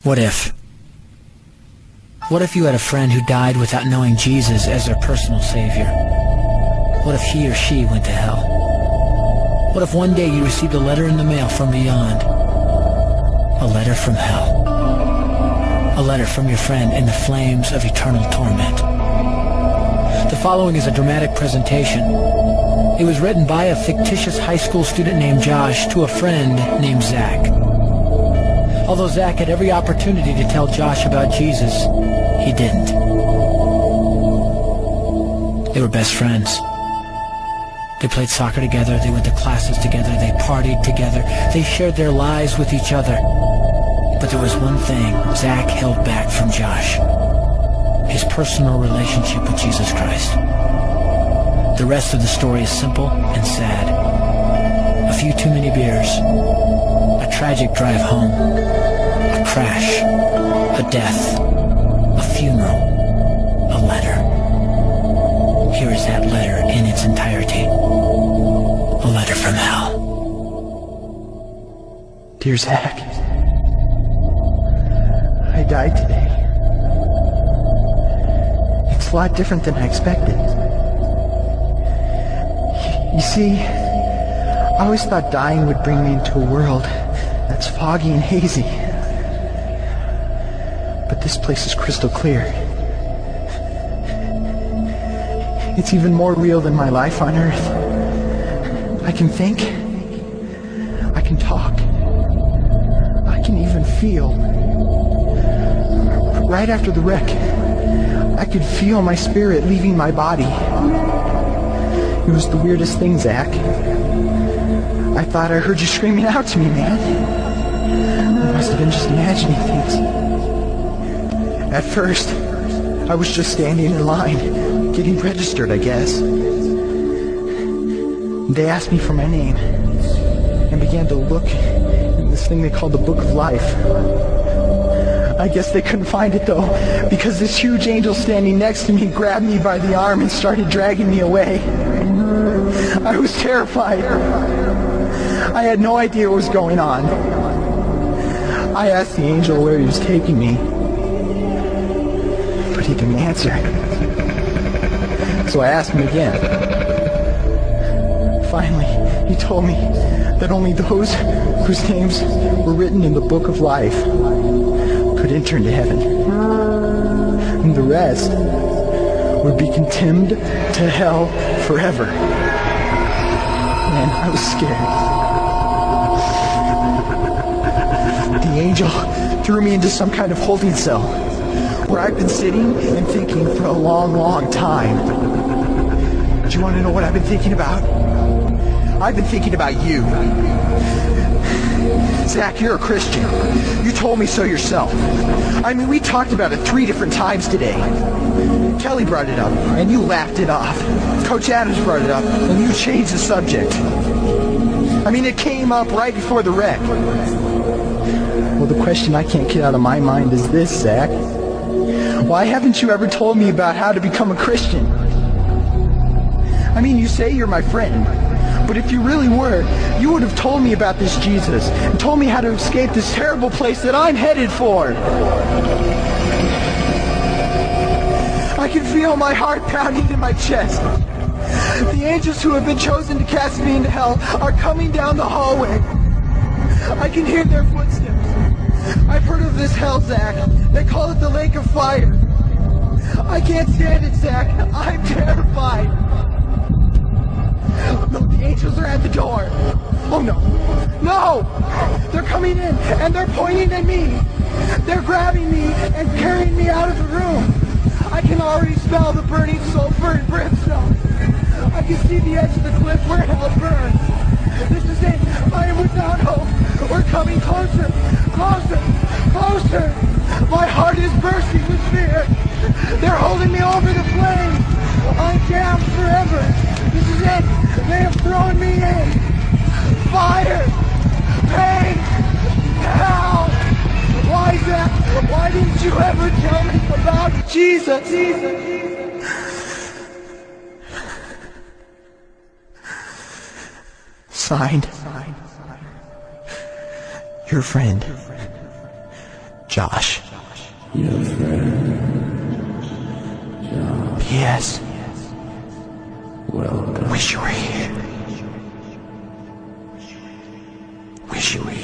What if? What if you had a friend who died without knowing Jesus as their personal savior? What if he or she went to hell? What if one day you received a letter in the mail from beyond? A letter from hell. A letter from your friend in the flames of eternal torment. The following is a dramatic presentation. It was written by a fictitious high school student named Josh to a friend named Zach. Although Zach had every opportunity to tell Josh about Jesus, he didn't. They were best friends. They played soccer together, they went to classes together, they partied together, they shared their lives with each other. But there was one thing Zach held back from Josh: his personal relationship with Jesus Christ. The rest of the story is simple and sad. A few too many beers, a tragic drive home, a crash, a death, a funeral, a letter. Here is that letter in its entirety. A letter from hell. Dear Zach, I died today. It's a lot different than I expected. You see, I always thought dying would bring me into a world that's foggy and hazy. But this place is crystal clear. It's even more real than my life on Earth. I can think. I can talk. I can even feel. Right after the wreck, I could feel my spirit leaving my body. It was the weirdest thing, Zach. I thought I heard you screaming out to me, man. I must have been just imagining things. At first, I was just standing in line, getting registered, I guess. They asked me for my name and began to look in this thing they called the Book of Life. I guess they couldn't find it, though, because this huge angel standing next to me grabbed me by the arm and started dragging me away. I was terrified. I had no idea what was going on. I asked the angel where he was taking me, but he didn't answer. So I asked him again. Finally, he told me that only those whose names were written in the Book of Life could enter into heaven. And the rest would be condemned to hell forever. Man, I was scared. The angel threw me into some kind of holding cell where I've been sitting and thinking for a long, long time. Do you want to know what I've been thinking about? I've been thinking about you. Zach, you're a Christian. You told me so yourself. I mean, we talked about it 3 different times today. Kelly brought it up, and you laughed it off. Coach Adams brought it up, and you changed the subject. I mean, it came up right before the wreck. Well, the question I can't get out of my mind is this, Zach. Why haven't you ever told me about how to become a Christian? I mean, you say you're my friend, but if you really were, you would have told me about this Jesus and told me how to escape this terrible place that I'm headed for. I can feel my heart pounding in my chest. The angels who have been chosen to cast me into hell are coming down the hallway. I can hear their footsteps. I've heard of this hell, Zach. They call it the lake of fire. I can't stand it, Zach. I'm terrified. No, the angels are at the door. Oh no. No! They're coming in and they're pointing at me. They're grabbing me and carrying me out of the room. I can already smell the burning sulfur and brimstone. I can see the edge of the cliff where hell burns. This is it. I am without hope. We're coming closer, closer, closer. My heart is bursting with fear. They're holding me over the flames. I'm damned forever. This is it. They have thrown me in. Fire, pain, hell. Why, Zach? Why didn't you ever tell me about Jesus? Signed, your friend, Josh. Your friend, Josh. P.S. Welcome. Wish you were here. Wish you were here.